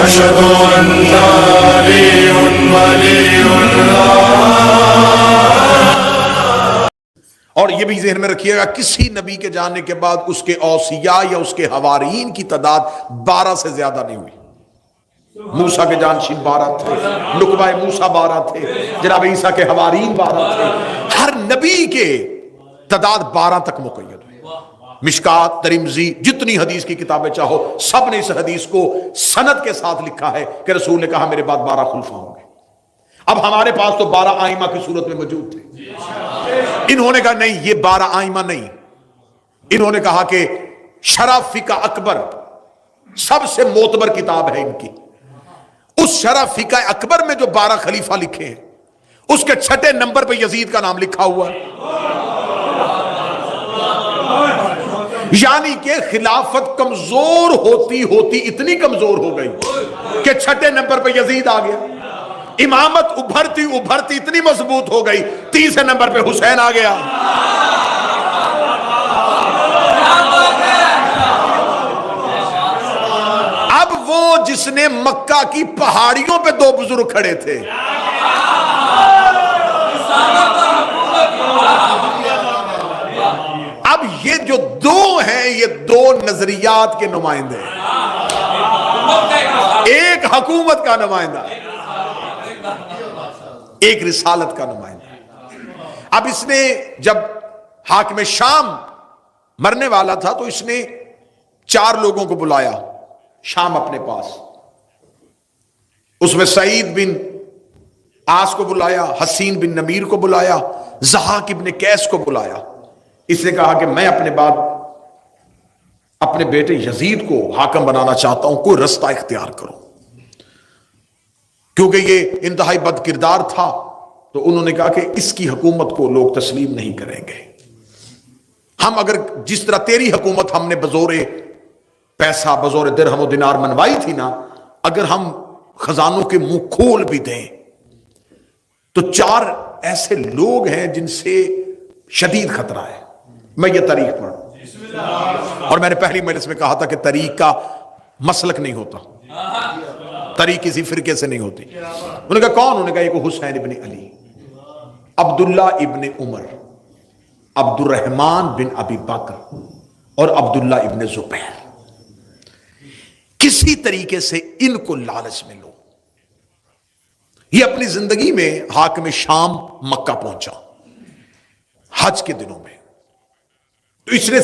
أشهد أن علي ولي اور یہ بھی ذہن میں رکھیے گا کسی نبی کے جانے کے بعد اس کے اوصیاء یا اس کے حوارین کی تعداد 12 سے زیادہ نہیں ہوئی۔ موسیٰ کے جانشین 12 تھے، نقبہ موسیٰ 12 تھے، جناب عیسیٰ کے حوارین 12 تھے، ہر نبی کے تعداد 12 تک مقید ہوئی۔ مشکات، ترمذی، جتنی حدیث کی کتابیں چاہو، سب نے اس حدیث کو سند کے ساتھ لکھا ہے کہ رسول نے کہا میرے بعد 12 خلفاء ہوں گے۔ اب ہمارے پاس تو 12 آئمہ کی صورت میں موجود تھے، انہوں نے کہا نہیں، یہ 12 آئمہ نہیں، انہوں نے کہا کہ شرح فقہ اکبر سب سے معتبر کتاب ہے ان کی، اس شرح فقہ اکبر میں جو 12 خلیفہ لکھے ہیں اس کے 6 نمبر پہ یزید کا نام لکھا ہوا ہے، یعنی کہ خلافت کمزور ہوتی ہوتی اتنی کمزور ہو گئی کہ 6 نمبر پہ یزید آ گیا، امامت ابھرتی ابھرتی اتنی مضبوط ہو گئی 30 نمبر پہ حسین آ گیا۔ اب وہ جس نے مکہ کی پہاڑیوں پہ 2 بزرگ کھڑے تھے، اب یہ جو 2 ہیں یہ 2 نظریات کے نمائندے ہیں، ایک حکومت کا نمائندہ، ایک رسالت کا نمائندہ۔ اب اس نے جب حاکم شام مرنے والا تھا تو اس نے 4 لوگوں کو بلایا شام اپنے پاس، اس میں سعید بن عاص کو بلایا، حسین بن نمیر کو بلایا، ضحاک ابن قیس کو بلایا۔ اس نے کہا کہ میں اپنے بعد اپنے بیٹے یزید کو حاکم بنانا چاہتا ہوں، کوئی رستہ اختیار کرو، کیونکہ یہ انتہائی بد کردار تھا۔ تو انہوں نے کہا کہ اس کی حکومت کو لوگ تسلیم نہیں کریں گے، ہم اگر جس طرح تیری حکومت ہم نے بزور پیسہ بزور درہم و دینار منوائی تھی نا، اگر ہم خزانوں کے منہ کھول بھی دیں تو 4 ایسے لوگ ہیں جن سے شدید خطرہ ہے۔ میں یہ تاریخ پڑھوں، اور میں نے پہلی مجلس میں کہا تھا کہ تاریخ کا مسلک نہیں ہوتا، تاریخ کسی فرقے سے نہیں ہوتی۔ انہوں نے کہا کون؟ انہوں نے کہا ایک حسین ابن علی، عبداللہ ابن عمر، عبد الرحمن بن ابی بکر اور عبداللہ ابن زبیر، کسی طریقے سے ان کو لالچ میں لو۔ یہ اپنی زندگی میں حاکم شام مکہ پہنچا حج کے دنوں میں، تو اس نے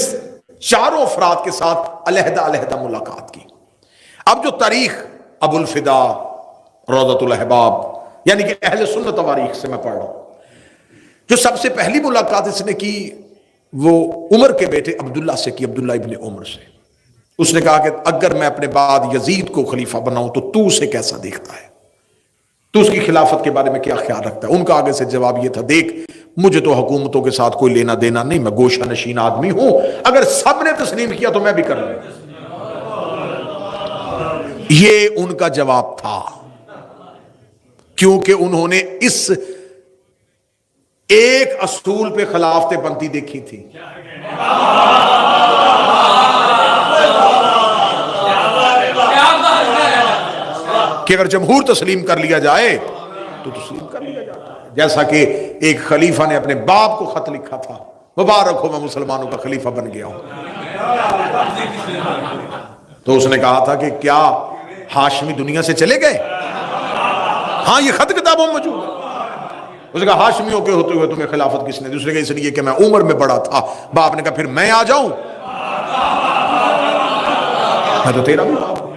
4 افراد کے ساتھ علیحدہ علیحدہ ملاقات کی۔ اب جو تاریخ ابو الفدا، روضۃ الاحباب، یعنی کہ اہل سنت تواریخ سے میں پڑھ رہا ہوں، جو سب سے پہلی ملاقات اس نے کی وہ عمر کے بیٹے عبداللہ سے کی، عبداللہ ابن عمر سے۔ اس نے کہا کہ اگر میں اپنے بعد یزید کو خلیفہ بناؤں تو اسے کیسا دیکھتا ہے، تو اس کی خلافت کے بارے میں کیا خیال رکھتا ہے؟ ان کا آگے سے جواب یہ تھا، دیکھ مجھے تو حکومتوں کے ساتھ کوئی لینا دینا نہیں، میں گوشہ نشین آدمی ہوں، اگر سب نے تسلیم کیا تو میں بھی کر لوں۔ یہ ان کا جواب تھا، کیونکہ انہوں نے اس ایک اصول پہ خلافتیں بنتی دیکھی تھی۔ کہ اگر جمہور تسلیم کر لیا جائے تو تسلیم کر لیا جاتا ہے، جیسا کہ ایک خلیفہ نے اپنے باپ کو خط لکھا تھا، مبارک ہو میں مسلمانوں کا خلیفہ بن گیا ہوں۔ تو اس نے کہا تھا کہ کیا ہاشمی دنیا سے چلے گئے؟ ہاں یہ خط کتابوں میں موجود ہے۔ اس نے کہا ہاشمیوں کے ہوتے ہوئے تمہیں خلافت کس نے دی؟ دوسرے کہ اس لیے کہ میں عمر میں بڑا تھا۔ باپ نے کہا پھر میں آ جاؤں، میں تو تیرا بھی باپ ہوں۔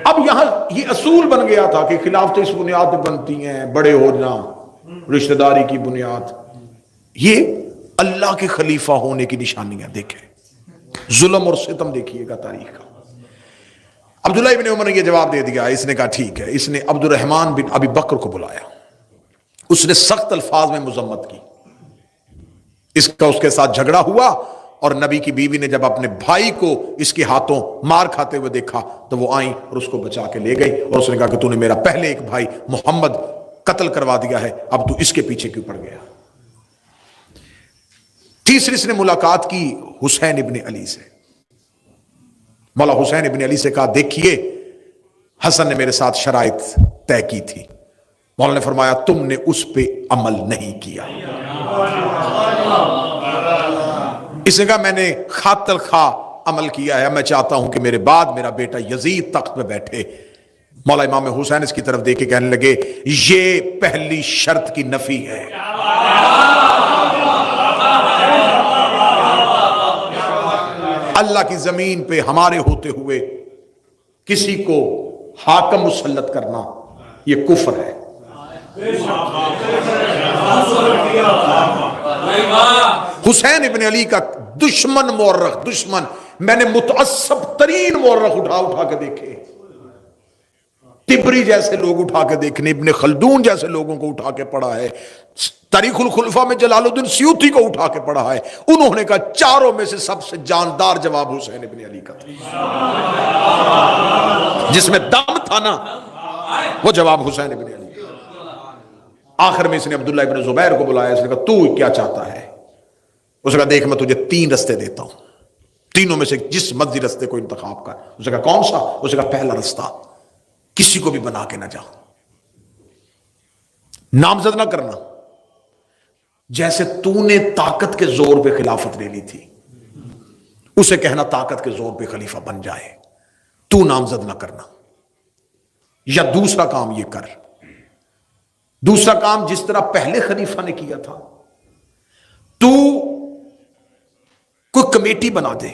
اب یہاں یہ اصول بن گیا تھا کہ خلافتیں اس بنیاد پہ بنتی ہیں، بڑے ہونا، رشتہ داری کی بنیاد۔ یہ اللہ کے خلیفہ ہونے کی نشانیاں دیکھیں، ظلم اور ستم دیکھیے گا تاریخ کا۔ عبداللہ ابن عمر نے یہ جواب دے دیا، اس نے کہا ٹھیک ہے۔ اس نے عبد الرحمن بن ابی بکر کو بلایا، اس نے سخت الفاظ میں مذمت کی، اس کے ساتھ جھگڑا ہوا، اور نبی کی بیوی نے جب اپنے بھائی کو اس کے ہاتھوں مار کھاتے ہوئے دیکھا تو وہ آئیں اور اس کو بچا کے لے گئی، اور اس نے کہا کہ تو نے میرا پہلے ایک بھائی محمد قتل کروا دیا ہے، اب تو اس کے پیچھے کیوں پڑ گیا؟ تیسری اس نے ملاقات کی حسین ابن علی سے، مولا حسین ابن علی سے کہا دیکھیے حسن نے میرے ساتھ شرائط طے کی تھی، مولا نے فرمایا تم نے اس پہ عمل نہیں کیا۔ اس نے کہا میں نے خاطر خواہ عمل کیا ہے، میں چاہتا ہوں کہ میرے بعد میرا بیٹا یزید تخت پہ بیٹھے۔ مولا امام حسین اس کی طرف دیکھ کے کہنے لگے یہ پہلی شرط کی نفی ہے۔ اللہ کی زمین پہ ہمارے ہوتے ہوئے کسی کو حاکم مسلط کرنا یہ کفر ہے۔ حسین ابن علی کا دشمن مورخ، دشمن، میں نے متعصب ترین مورخ اٹھا کے دیکھے، تبری جیسے لوگ اٹھا کے دیکھنے، ابن خلدون جیسے لوگوں کو اٹھا کے پڑھا ہے، تاریخ الخلفاء میں جلال الدین سیوطی کو اٹھا کے پڑھا ہے، انہوں نے کہا چاروں میں سے سب سے جاندار جواب حسین ابن علی کا تھا، جس میں دم تھا نا وہ جواب حسین ابن علی۔ آخر میں اس نے عبداللہ ابن زبیر کو بلایا، اس نے کہا تو کیا چاہتا ہے؟ اس نے کہا دیکھ میں تجھے 3 رستے دیتا ہوں، تینوں میں سے جس مرضی رستے کو انتخاب کر۔ اس نے کہا کون سا؟ اس نے کہا پہلا رستہ کسی کو بھی بنا کے نہ جا، نامزد نہ کرنا، جیسے تو نے طاقت کے زور پہ خلافت لے لی تھی اسے کہنا طاقت کے زور پہ خلیفہ بن جائے، تو نامزد نہ کرنا۔ یا دوسرا کام یہ کر، دوسرا کام جس طرح پہلے خلیفہ نے کیا تھا، تو کوئی کمیٹی بنا دے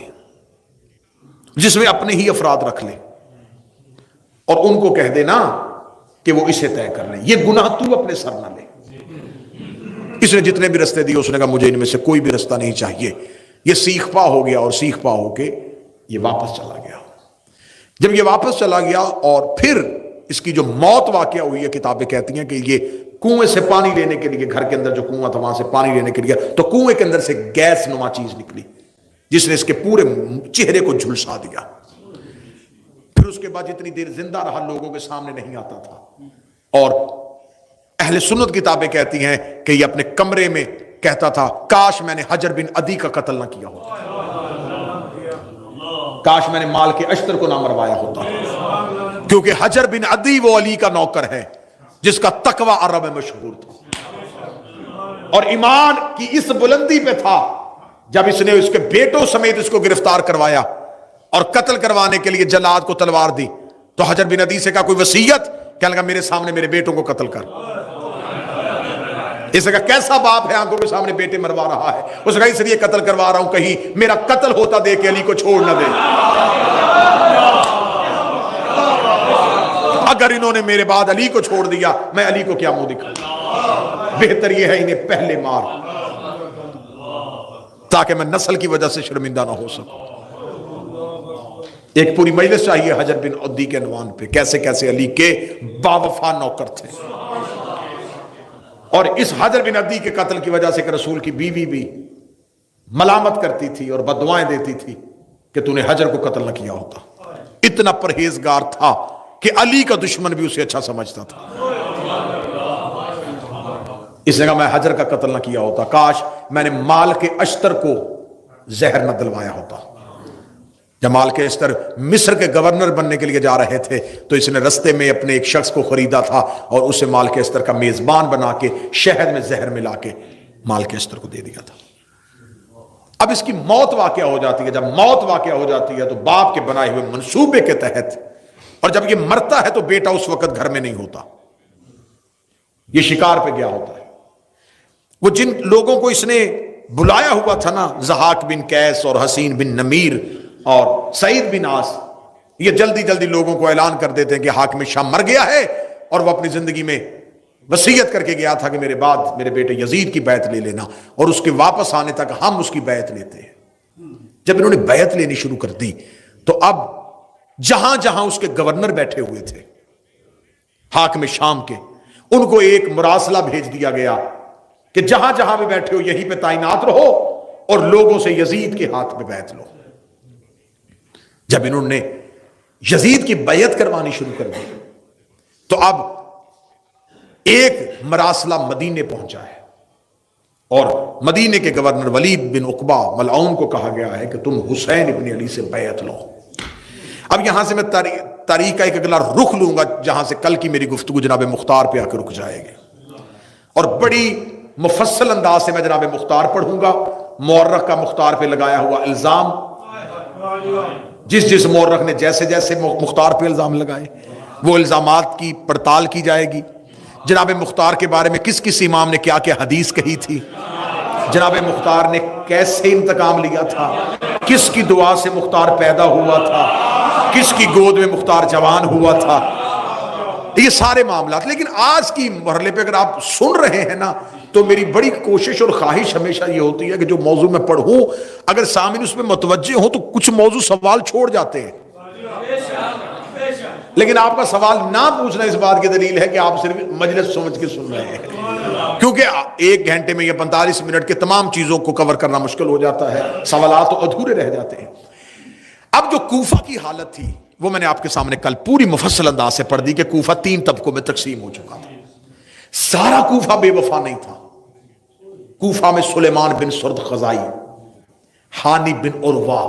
جس میں اپنے ہی افراد رکھ لے اور ان کو کہہ دے نا کہ وہ اسے طے کر لیں، یہ گناہ تو اپنے سر نہ لے۔ اس نے جتنے بھی رستے دیے اس نے کہا مجھے ان میں سے کوئی بھی رستہ نہیں چاہیے۔ یہ سیخ پا ہو گیا اور سیخ پا ہو کے یہ واپس چلا گیا۔ جب یہ واپس چلا گیا اور پھر اس کی جو موت واقعہ ہوئی ہے، کتابیں کہتی ہیں کہ یہ کنویں سے پانی لینے کے لیے، گھر کے اندر جو کنواں تھا وہاں سے پانی لینے کے لیے، تو کنویں کے اندر سے گیس نما چیز نکلی جس نے اس کے پورے چہرے کو جھلسا دیا۔ پھر اس کے بعد جتنی دیر زندہ رہا لوگوں کے سامنے نہیں آتا تھا، اور اہل سنت کتابیں کہتی ہیں کہ یہ اپنے کمرے میں کہتا تھا کاش میں نے حجر بن عدی کا قتل نہ کیا ہوتا، کاش میں نے مال کے اشتر کو نہ مروایا ہوتا، کیونکہ حجر بن عدی وہ علی کا نوکر ہے جس کا تقوی عرب میں مشہور تھا اور ایمان کی اس بلندی پہ تھا۔ جب اس نے اس کے بیٹوں سمیت اس کو گرفتار کروایا اور قتل کروانے کے لیے جلاد کو تلوار دی، تو حجر بن عدی سے کہا کوئی وصیت؟ کہنے لگا میرے سامنے میرے بیٹوں کو قتل کر۔ اس نے کہا کیسا باپ ہے آنکھوں کے سامنے بیٹے مروا رہا ہے؟ اس نے کہا اس لیے قتل کروا رہا ہوں کہیں میرا قتل ہوتا دے کے علی کو چھوڑ نہ دے، اگر انہوں نے میرے بعد علی کو چھوڑ دیا میں علی کو کیا منہ دکھاؤں؟ بہتر یہ ہے انہیں پہلے مار تاکہ میں نسل کی وجہ سے شرمندہ نہ ہو سکوں۔ ایک پوری مجلس چاہیے حجر بن عدی کے عنوان پہ، کیسے کیسے علی کے باوفا نوکر تھے۔ اور اس حجر بن عدی کے قتل کی وجہ سے کہ رسول کی بیوی بھی ملامت کرتی تھی اور بددعائیں دیتی تھی کہ تو نے حجر کو قتل نہ کیا ہوتا۔ اتنا پرہیزگار تھا کہ علی کا دشمن بھی اسے اچھا سمجھتا تھا۔ اس نے کہا میں حجر کا قتل نہ کیا ہوتا، کاش میں نے مال کے اشتر کو زہر نہ دلوایا ہوتا۔ جب مال کے اشتر مصر کے گورنر بننے کے لیے جا رہے تھے تو اس نے رستے میں اپنے ایک شخص کو خریدا تھا اور اسے مال کے اشتر کا میزبان بنا کے شہد میں زہر ملا کے مال کے اشتر کو دے دیا تھا۔ اب اس کی موت واقعہ ہو جاتی ہے، جب موت واقعہ ہو جاتی ہے تو باپ کے بنائے ہوئے منصوبے کے تحت، اور جب یہ مرتا ہے تو بیٹا اس وقت گھر میں نہیں ہوتا، یہ شکار پہ گیا ہوتا ہے۔ وہ جن لوگوں کو اس نے بلایا ہوا تھا نا، ضحاک بن قیس اور حسین بن نمیر اور سعید بن عاص، یہ جلدی جلدی لوگوں کو اعلان کر دیتے ہیں کہ حاکم شام مر گیا ہے، اور وہ اپنی زندگی میں وصیت کر کے گیا تھا کہ میرے بعد میرے بیٹے یزید کی بیعت لے لینا، اور اس کے واپس آنے تک ہم اس کی بیعت لیتے ہیں۔ جب انہوں نے بیعت لینی شروع کر دی تو اب جہاں جہاں اس کے گورنر بیٹھے ہوئے تھے حاکم شام کے، ان کو ایک مراسلہ بھیج دیا گیا کہ جہاں جہاں بھی بیٹھے ہو یہیں پہ تعینات رہو اور لوگوں سے یزید کے ہاتھ میں بیعت لو۔ جب انہوں نے یزید کی بیعت کروانی شروع کر دی تو اب ایک مراسلہ مدینے پہنچا ہے، اور مدینے کے گورنر ولید بن عقبہ ملعون کو کہا گیا ہے کہ تم حسین ابن علی سے بیعت لو۔ اب یہاں سے میں تاریخ کا ایک اگلا رخ لوں گا جہاں سے کل کی میری گفتگو جناب مختار پہ آ کے رک جائے گی، اور بڑی مفصل انداز سے میں جناب مختار پڑھوں گا، مورخ کا مختار پہ لگایا ہوا الزام، جس مورخ نے جیسے جیسے مختار پہ الزام لگائے وہ الزامات کی پڑتال کی جائے گی، جناب مختار کے بارے میں کس کس امام نے کیا کیا حدیث کہی تھی، جناب مختار نے کیسے انتقام لیا تھا، کس کی دعا سے مختار پیدا ہوا تھا، کس کی گود میں مختار جوان ہوا تھا، یہ سارے معاملات۔ لیکن آج کی مرحلے پہ اگر آپ سن رہے ہیں نا تو میری بڑی کوشش اور خواہش ہمیشہ یہ ہوتی ہے کہ جو موضوع میں پڑھوں اگر سامعین اس میں متوجہ ہوں تو کچھ موضوع سوال چھوڑ جاتے ہیں، لیکن آپ کا سوال نہ پوچھنا اس بات کی دلیل ہے کہ آپ صرف مجلس سمجھ کے سن رہے ہیں، کیونکہ ایک گھنٹے میں یا 45 منٹ کے تمام چیزوں کو کور کرنا مشکل ہو جاتا ہے، سوالات تو ادھورے رہ جاتے ہیں۔ اب جو کوفہ کی حالت تھی وہ میں نے آپ کے سامنے کل پوری مفصل انداز سے پڑھ دی کہ کوفہ 3 طبقوں میں تقسیم ہو چکا تھا، سارا کوفہ بے وفا نہیں تھا۔ کوفہ میں سلیمان بن سرد خزائی، حانی بن عروہ،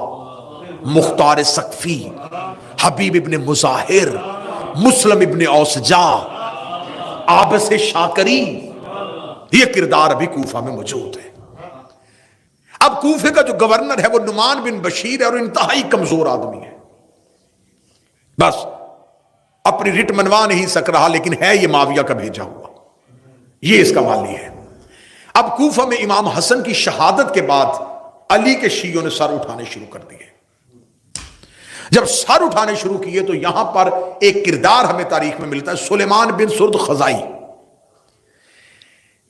مختار سقفی، حبیب ابن مظاہر، مسلم ابن اوسجا، عابس شاکری، یہ کردار ابھی کوفہ میں موجود ہے۔ اب کوفے کا جو گورنر ہے وہ نعمان بن بشیر ہے اور انتہائی کمزور آدمی ہے، بس اپنی رٹ منوا نہیں سک رہا، لیکن ہے یہ معاویہ کا بھیجا ہوا، یہ اس کا والی ہے۔ اب کوفہ میں امام حسن کی شہادت کے بعد علی کے شیعوں نے سر اٹھانے شروع کر دیے۔ جب سر اٹھانے شروع کیے تو یہاں پر ایک کردار ہمیں تاریخ میں ملتا ہے، سلیمان بن سرد خزائی،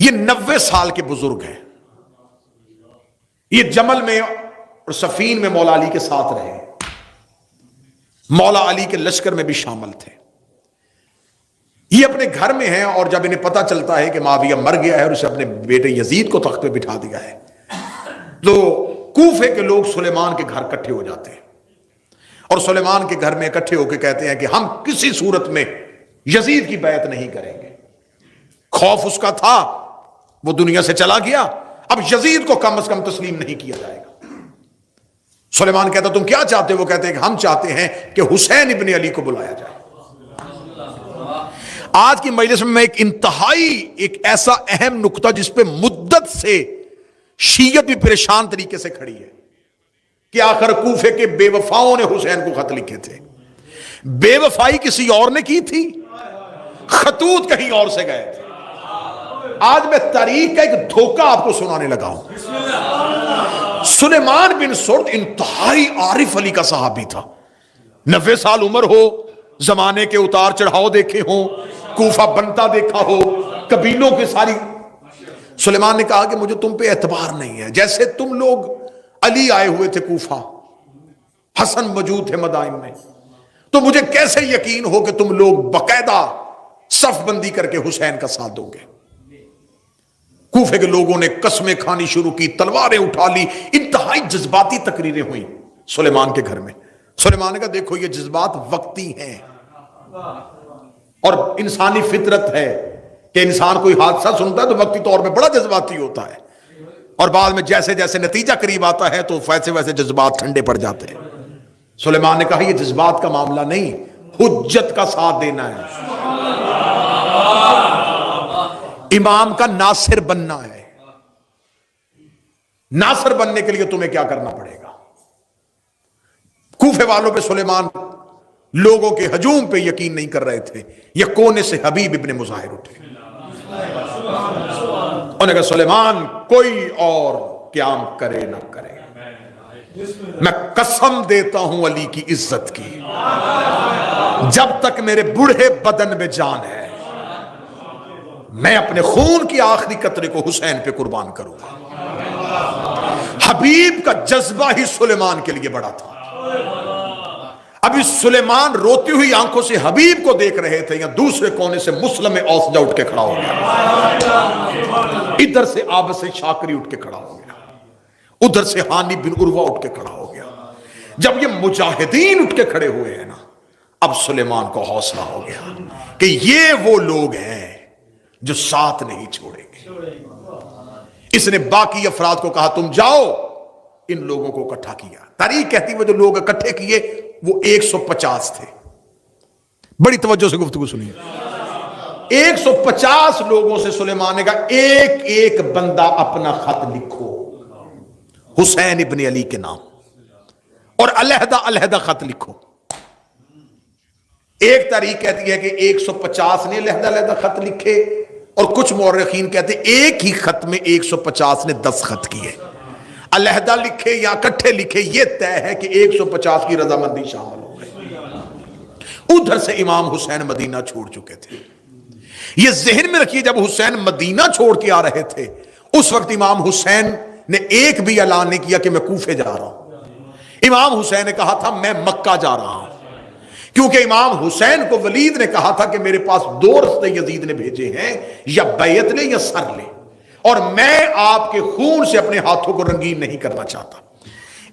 یہ 90 سال کے بزرگ ہیں، یہ جمل میں اور صفین میں مولا علی کے ساتھ رہے، مولا علی کے لشکر میں بھی شامل تھے۔ یہ اپنے گھر میں ہیں اور جب انہیں پتہ چلتا ہے کہ معاویہ مر گیا ہے اور اسے اپنے بیٹے یزید کو تخت پہ بٹھا دیا ہے تو کوفے کے لوگ سلیمان کے گھر اکٹھے ہو جاتے ہیں اور سلیمان کے گھر میں اکٹھے ہو کے کہتے ہیں کہ ہم کسی صورت میں یزید کی بیعت نہیں کریں گے۔ خوف اس کا تھا، وہ دنیا سے چلا گیا، اب یزید کو کم از کم تسلیم نہیں کیا جائے گا۔ سلیمان کہتا تم کیا چاہتے ہو؟ وہ کہتے ہیں کہ ہم چاہتے ہیں کہ حسین ابن علی کو بلایا جائے۔ آج کی مجلس میں ایک انتہائی ایک ایسا اہم نقطہ جس پہ مدت سے شیعت بھی پریشان طریقے سے کھڑی ہے کہ آخر کوفے کے بے وفاؤں نے حسین کو خط لکھے تھے، بے وفائی کسی اور نے کی تھی، خطوط کہیں اور سے گئے تھے۔ آج میں تاریخ کا ایک دھوکہ آپ کو سنانے لگا ہوں۔ سلیمان بن سرد انتہائی عارف علی کا صحابی تھا، 90 سال عمر ہو، زمانے کے اتار چڑھاؤ دیکھے ہوں، کوفہ بنتا دیکھا ہو، قبیلوں کی ساری۔ سلیمان نے کہا کہ مجھے تم پہ اعتبار نہیں ہے، جیسے تم لوگ علی آئے ہوئے تھے کوفہ، حسن موجود تھے مدائن میں، تو مجھے کیسے یقین ہو کہ تم لوگ باقاعدہ صف بندی کر کے حسین کا ساتھ دو گے۔ کوفے کے لوگوں نے قسمیں کھانی شروع کی، تلواریں اٹھا لی، انتہائی جذباتی تقریریں ہوئیں سلیمان کے گھر میں۔ سلیمان نے کہا دیکھو یہ جذبات وقتی ہیں اور انسانی فطرت ہے کہ انسان کوئی حادثہ سنتا ہے تو وقتی طور پہ بڑا جذباتی ہوتا ہے اور بعد میں جیسے جیسے نتیجہ قریب آتا ہے تو ویسے ویسے جذبات ٹھنڈے پڑ جاتے ہیں۔ سلیمان نے کہا یہ جذبات کا معاملہ نہیں، حجت کا ساتھ دینا ہے، امام کا ناصر بننا ہے۔ ناصر بننے کے لیے تمہیں کیا کرنا پڑے گا؟ کوفے والوں پہ سلیمان لوگوں کے ہجوم پہ یقین نہیں کر رہے تھے، یہ کونے سے حبیب ابن مظاہر اٹھے، انہوں نے کہا سلیمان کوئی اور قیام کرے نہ کرے، میں قسم دیتا ہوں علی کی عزت کی، جب تک میرے بوڑھے بدن میں جان ہے میں اپنے خون کی آخری قطرے کو حسین پہ قربان کروں گا۔ حبیب کا جذبہ ہی سلیمان کے لیے بڑا تھا۔ ابھی سلیمان روتی ہوئی آنکھوں سے حبیب کو دیکھ رہے تھے، یا دوسرے کونے سے مسلم اوسجا اٹھ کے کھڑا ہو گیا، ادھر سے عابس شاکری اٹھ کے کھڑا ہو گیا، ادھر سے حانی بن عروہ اٹھ کے کھڑا ہو گیا۔ جب یہ مجاہدین اٹھ کے کھڑے ہوئے ہیں نا، اب سلیمان کو حوصلہ ہو گیا کہ یہ وہ لوگ ہیں جو ساتھ نہیں چھوڑیں گے۔ اس نے باقی افراد کو کہا تم جاؤ، ان لوگوں کو اکٹھا کیا۔ تاریخ کہتی وہ جو لوگ اکٹھے کیے وہ 150 تھے، بڑی توجہ سے گفتگو سنیے۔ 150 لوگوں سے سلیمان نے کہا ایک ایک بندہ اپنا خط لکھو حسین ابن علی کے نام، اور علیحدہ علیحدہ خط لکھو۔ ایک تاریخ کہتی ہے کہ 150 نے علیحدہ علیحدہ خط لکھے، اور کچھ مورخین کہتے ہیں ایک ہی خط میں 150 نے 10 خط کیے۔ علیحدہ لکھے یا اکٹھے لکھے، یہ طے ہے کہ 150 کی رضامندی شامل ہو گئی۔ ادھر سے امام حسین مدینہ چھوڑ چکے تھے۔ یہ ذہن میں رکھیے، جب حسین مدینہ چھوڑ کے آ رہے تھے اس وقت امام حسین نے ایک بھی اعلان نہیں کیا کہ میں کوفے جا رہا ہوں۔ امام حسین نے کہا تھا میں مکہ جا رہا ہوں، کیونکہ امام حسین کو ولید نے کہا تھا کہ میرے پاس 2 رستے یزید نے بھیجے ہیں، یا بیعت لے یا سر لے، اور میں آپ کے خون سے اپنے ہاتھوں کو رنگین نہیں کرنا چاہتا۔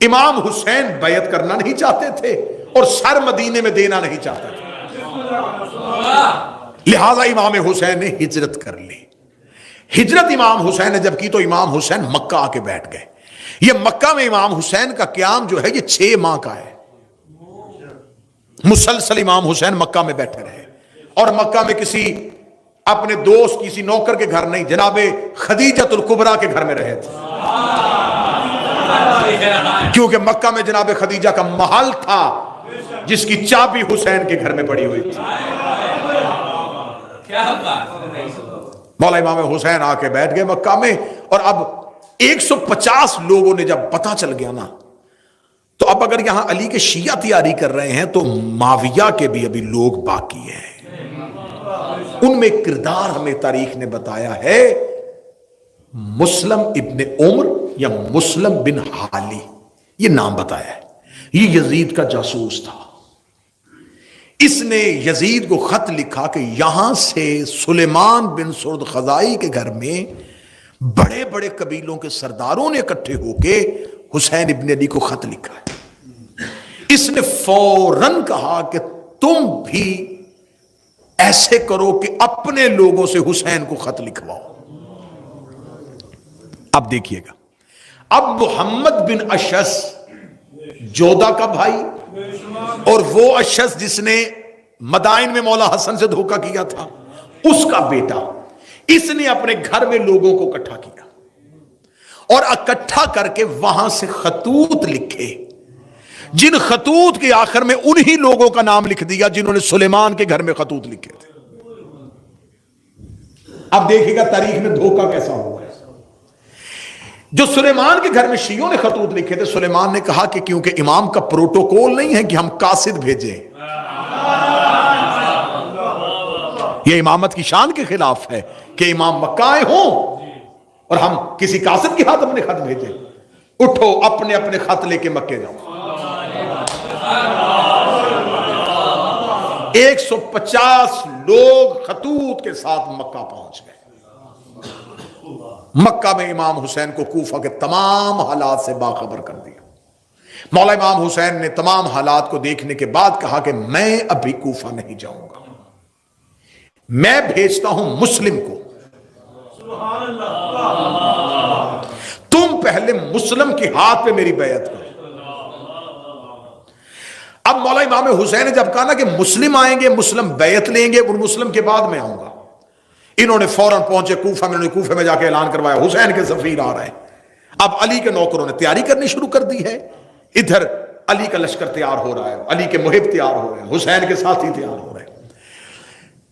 امام حسین بیعت کرنا نہیں چاہتے تھے اور سر مدینے میں دینا نہیں چاہتے تھے، لہذا امام حسین نے ہجرت کر لی۔ ہجرت امام حسین نے جب کی تو امام حسین مکہ آ کے بیٹھ گئے۔ یہ مکہ میں امام حسین کا قیام جو ہے یہ 6 ماہ کا ہے، مسلسل امام حسین مکہ میں بیٹھے رہے، اور مکہ میں کسی اپنے دوست کسی نوکر کے گھر نہیں، جناب خدیجۃ الکبریٰ کے گھر میں رہے تھے، کیونکہ مکہ میں جناب خدیجہ کا محل تھا جس کی چابی حسین کے گھر میں پڑی ہوئی تھی۔ مولا امام حسین آ کے بیٹھ گئے مکہ میں، اور اب 150 لوگوں نے جب پتہ چل گیا نا، تو اب اگر یہاں علی کے شیعہ تیاری کر رہے ہیں تو معاویہ کے بھی ابھی لوگ باقی ہیں۔ ان میں ایک کردار ہمیں تاریخ نے بتایا ہے، مسلم ابن عمر یا مسلم بن حالی، یہ نام بتایا ہے۔ یہ یزید کا جاسوس تھا، اس نے یزید کو خط لکھا کہ یہاں سے سلیمان بن سرد خزائی کے گھر میں بڑے بڑے قبیلوں کے سرداروں نے اکٹھے ہو کے حسین ابن علی کو خط لکھا ہے۔ اس نے فوراً کہا کہ تم بھی ایسے کرو کہ اپنے لوگوں سے حسین کو خط لکھواؤ۔ اب دیکھیے گا، اب محمد بن اشعث جودہ کا بھائی، اور وہ اشعث جس نے مدائن میں مولا حسن سے دھوکہ کیا تھا، اس کا بیٹا، اس نے اپنے گھر میں لوگوں کو اکٹھا کیا اور اکٹھا کر کے وہاں سے خطوط لکھے، جن خطوط کے آخر میں انہی لوگوں کا نام لکھ دیا جنہوں نے سلیمان کے گھر میں خطوط لکھے تھے۔ اب دیکھیے گا تاریخ میں دھوکہ کیسا ہوا ہے۔ جو سلیمان کے گھر میں شیعوں نے خطوط لکھے تھے، سلیمان نے کہا کہ کیونکہ امام کا پروٹوکول نہیں ہے کہ ہم قاصد بھیجیں، یہ امامت کی شان کے خلاف ہے کہ امام مکہ آئے ہوں اور ہم کسی قاصد کے ہاتھ اپنے خط بھیجیں۔ اٹھو اپنے اپنے خط لے کے مکے جاؤ۔ 150 لوگ خطوط کے ساتھ مکہ پہنچ گئے۔ مکہ میں امام حسین کو کوفہ کے تمام حالات سے باخبر کر دیا۔ مولا امام حسین نے تمام حالات کو دیکھنے کے بعد کہا کہ میں ابھی کوفہ نہیں جاؤں گا، میں بھیجتا ہوں مسلم کو، تم پہلے مسلم کے ہاتھ پہ میری بیعت کرو۔ اب مولا امام حسین نے جب کہا نا کہ مسلم آئیں گے، مسلم بیعت لیں گے، ان مسلم کے بعد میں آؤں گا، انہوں نے فوراً پہنچے کوفہ میں، انہوں نے کوفہ میں جا کے اعلان کروایا حسین کے سفیر آ رہے ہیں۔ اب علی کے نوکروں نے تیاری کرنی شروع کر دی ہے، ادھر علی کا لشکر تیار ہو رہا ہے، علی کے محب تیار ہو رہے ہیں، حسین کے ساتھی تیار ہو رہے ہیں۔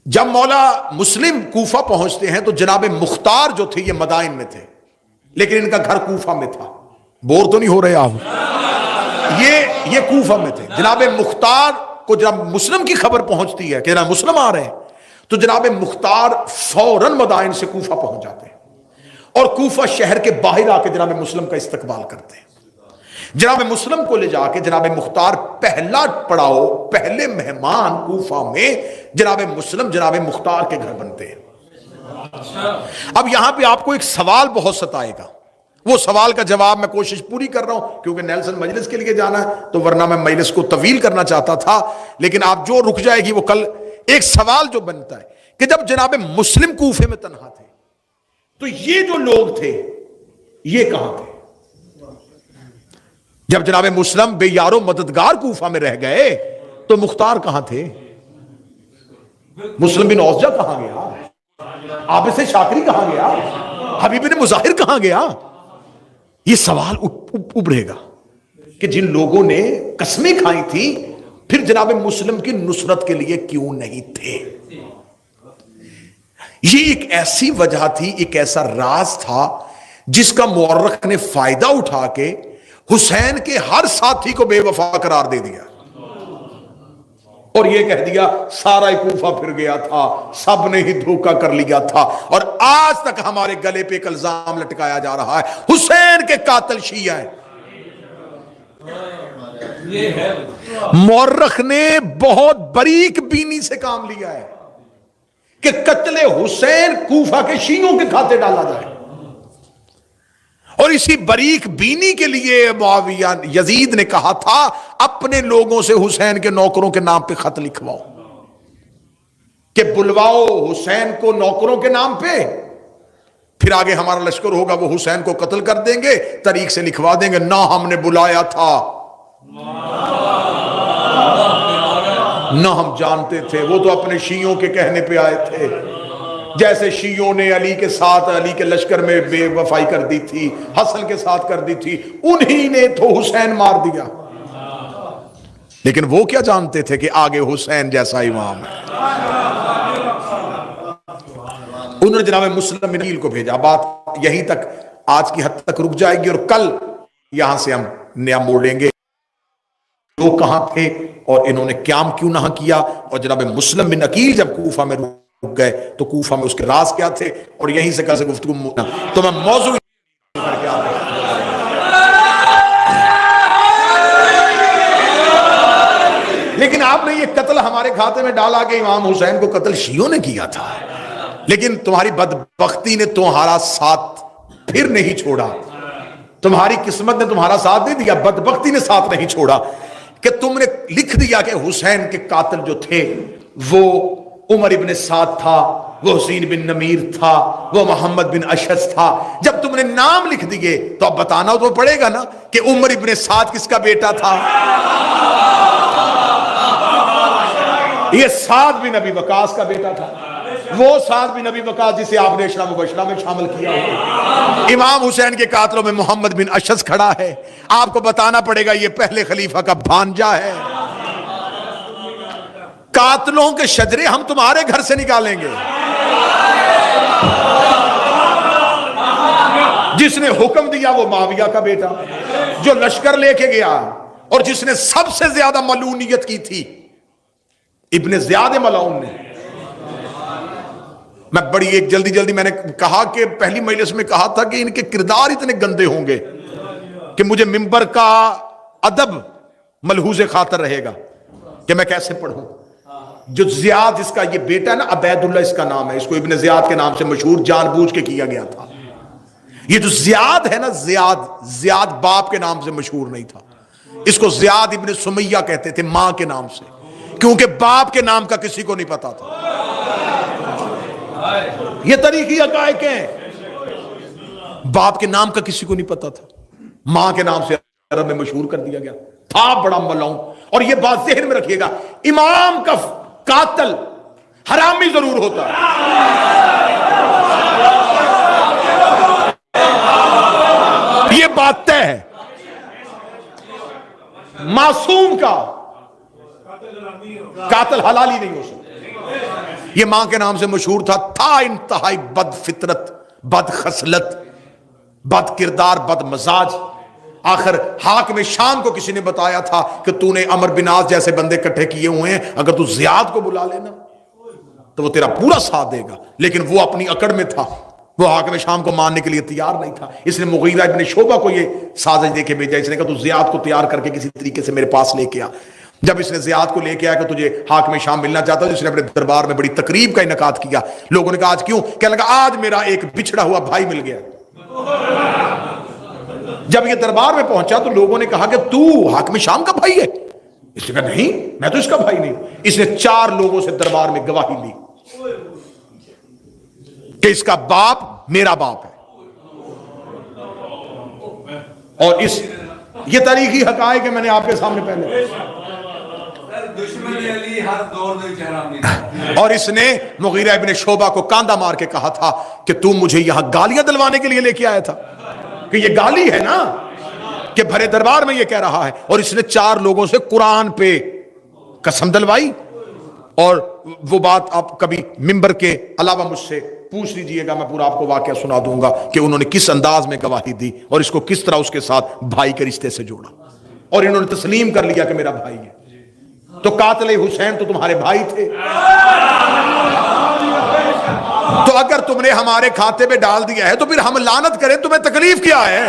جب مولا مسلم کوفہ پہنچتے ہیں تو جناب مختار جو تھے یہ مدائن میں تھے، لیکن ان کا گھر کوفہ میں تھا۔ بور تو نہیں ہو رہے آپ؟ یہ کوفہ میں تھے۔ جناب مختار کو جب مسلم کی خبر پہنچتی ہے کہ جناب مسلم آ رہے ہیں تو جناب مختار فوراً مدائن سے کوفہ پہنچ جاتے ہیں اور کوفہ شہر کے باہر آ کے جناب مسلم کا استقبال کرتے ہیں۔ جناب مسلم کو لے جا کے جناب مختار پہلا پڑاؤ، پہلے مہمان کوفہ میں جناب مسلم جناب مختار کے گھر بنتے ہیں۔ اب یہاں پہ آپ کو ایک سوال بہت ستائے گا، وہ سوال کا جواب میں کوشش پوری کر رہا ہوں کیونکہ نیلسن مجلس کے لیے جانا ہے، تو ورنہ میں مجلس کو طویل کرنا چاہتا تھا، لیکن آپ جو رک جائے گی وہ کل۔ ایک سوال جو بنتا ہے کہ جب جناب مسلم کوفے میں تنہا تھے تو یہ جو لوگ تھے یہ کہاں تھے؟ جب جناب مسلم بے یارو مددگار کوفہ میں رہ گئے تو مختار کہاں تھے؟ مسلم بن اوسجہ کہاں گیا؟ عابس شاکری کہاں گیا؟ حبیب بن مظاہر کہاں گیا؟ یہ سوال ابھرے گا کہ جن لوگوں نے قسمیں کھائی تھی پھر جناب مسلم کی نصرت کے لیے کیوں نہیں تھے؟ یہ ایک ایسی وجہ تھی، ایک ایسا راز تھا جس کا مورخ نے فائدہ اٹھا کے حسین کے ہر ساتھی کو بے وفا قرار دے دیا اور یہ کہہ دیا سارا کوفہ پھر گیا تھا، سب نے ہی دھوکہ کر لیا تھا، اور آج تک ہمارے گلے پہ ایک الزام لٹکایا جا رہا ہے حسین کے قاتل شیعہ ہیں۔ مورخ نے بہت باریک بینی سے کام لیا ہے کہ قتل حسین کوفہ کے شیعوں کے کھاتے ڈالا جائے، اور اسی باریک بینی کے لیے معاویہ یزید نے کہا تھا اپنے لوگوں سے حسین کے نوکروں کے نام پہ خط لکھواؤ، کہ بلواؤ حسین کو نوکروں کے نام پہ، پھر آگے ہمارا لشکر ہوگا وہ حسین کو قتل کر دیں گے، طریق سے لکھوا دیں گے نہ ہم نے بلایا تھا نہ ہم جانتے تھے، وہ تو اپنے شیعوں کے کہنے پہ آئے تھے، جیسے شیعوں نے علی کے ساتھ علی کے لشکر میں بے وفائی کر دی تھی، حسن کے ساتھ کر دی تھی، انہی نے تو حسین مار دیا، لیکن وہ کیا جانتے تھے کہ آگے حسین جیسا امام ہے۔ انہوں نے جناب مسلم بن عقیل کو بھیجا، بات یہیں تک آج کی حد تک رک جائے گی، اور کل یہاں سے ہم نیا موڑ لیں گے وہ کہاں تھے اور انہوں نے قیام کیوں نہ کیا، اور جناب مسلم بن عقیل جب کوفہ میں رک گئے تو کوفہ میں اس کے راز کیا تھے، اور یہیں سے کل سے گفتگو تو میں موضوع کر کے آتا ہوں۔ لیکن آپ نے یہ قتل ہمارے کھاتے میں ڈالا کہ امام حسین کو قتل شیعوں نے کیا تھا، لیکن تمہاری بدبختی نے تمہارا ساتھ پھر نہیں چھوڑا، تمہاری قسمت نے تمہارا ساتھ نہیں دیا، بدبختی نے ساتھ نہیں چھوڑا کہ تم نے لکھ دیا کہ حسین کے قاتل جو تھے وہ عمر ابن سعد تھا، وہ حسین بن نمیر تھا، وہ محمد بن اشعث تھا۔ جب تم نے نام لکھ دیے تو اب بتانا تو پڑے گا نا کہ عمر ابن سعد کس کا بیٹا تھا؟ یہ سعد بن ابی وقاص کا بیٹا تھا، وہ سعد بن ابی وقاص جسے آپ نے عشرہ مبشرہ میں شامل کیا ہے۔ امام حسین کے قاتلوں میں محمد بن اشعث کھڑا ہے، آپ کو بتانا پڑے گا یہ پہلے خلیفہ کا بھانجا ہے۔ قاتلوں کے شجرے ہم تمہارے گھر سے نکالیں گے۔ جس نے حکم دیا وہ معاویہ کا بیٹا، جو لشکر لے کے گیا، اور جس نے سب سے زیادہ ملعونیت کی تھی ابن زیاد ملعون نے۔ میں بڑی ایک جلدی میں نے کہا کہ پہلی مجلس میں کہا تھا کہ ان کے کردار اتنے گندے ہوں گے کہ مجھے منبر کا ادب ملحوظ خاطر رہے گا کہ میں کیسے پڑھوں۔ جو زیاد جس کا یہ بیٹا ہے نا، عبید اللہ اس کا نام ہے، اس کو ابن زیاد کے نام سے مشہور جان بوجھ کے کیا گیا تھا۔ یہ جو زیاد ہے نا، زیاد باپ کے نام سے مشہور نہیں تھا، اس کو زیاد ابن سمیہ کہتے تھے ماں کے نام سے، کیونکہ باپ کے نام کا کسی کو نہیں پتا تھا۔ یہ تاریخی حقائق ہیں، باپ کے نام کا کسی کو نہیں پتا تھا، ماں کے نام سے عرب میں مشہور کر دیا گیا تھا، بڑا ملعون۔ اور یہ بات ذہن میں رکھیے گا، امام کا قاتل حرامی ضرور ہوتا ہے، یہ بات طے ہے۔ معصوم کا قاتل حلالی نہیں ہو سکتا۔ یہ ماں کے نام سے مشہور تھا انتہائی بد فطرت، بد خصلت، بد کردار، بد مزاج۔ آخر حاکم شام کو کسی نے بتایا تھا کہ تو نے عمر بن عاص جیسے بندے کٹھے کیے ہوئے ہیں، اگر تو زیاد کو بلا لینا تو وہ تیرا پورا ساتھ دے گا، لیکن وہ اپنی اکڑ میں تھا، وہ حاکم شام کو ماننے کے لیے تیار نہیں تھا۔ اس نے مغیرہ ابن شعبہ کو یہ سازش دے کے بھیجا، اس نے کہا تو زیاد کو تیار کر کے کسی طریقے سے میرے پاس لے کے آ۔ جب اس نے زیاد کو لے کے آیا کہ تجھے حاکم شام ملنا چاہتا ہے، اس نے اپنے دربار میں بڑی تقریب کا انعقاد کیا۔ لوگوں نے کہا آج کیوں؟ کہنے لگا آج میرا ایک بچھڑا ہوا بھائی مل گیا۔ جب یہ دربار میں پہنچا تو لوگوں نے کہا کہ تو حاکم شام کا بھائی ہے؟ اس نے کہا نہیں، میں تو اس کا بھائی نہیں۔ اس نے 4 لوگوں سے دربار میں گواہی لی کہ اس کا باپ میرا باپ ہے، اور یہ تاریخی حقائق ہے، میں نے آپ کے سامنے پہلے۔ دشمن علی ہر دور دے حرامی تھا. اور اس نے مغیرہ ابن شعبہ کو کاندھا مار کے کہا تھا کہ تو مجھے یہاں گالیاں دلوانے کے لیے لے کے آیا تھا، کہ یہ گالی ہے نا، کہ بھرے دربار میں یہ کہہ رہا ہے. اور اس نے 4 لوگوں سے قرآن پہ قسم دلوائی. اور وہ بات آپ کبھی ممبر کے علاوہ مجھ سے پوچھ لیجئے گا، میں پورا آپ کو واقعہ سنا دوں گا کہ انہوں نے کس انداز میں گواہی دی اور اس کو کس طرح اس کے ساتھ بھائی کے رشتے سے جوڑا، اور انہوں نے تسلیم کر لیا کہ میرا بھائی ہے. تو قاتل حسین تو تمہارے بھائی تھے، تو اگر تم نے ہمارے کھاتے میں ڈال دیا ہے تو پھر ہم لعنت کریں، تمہیں تکلیف کیا ہے؟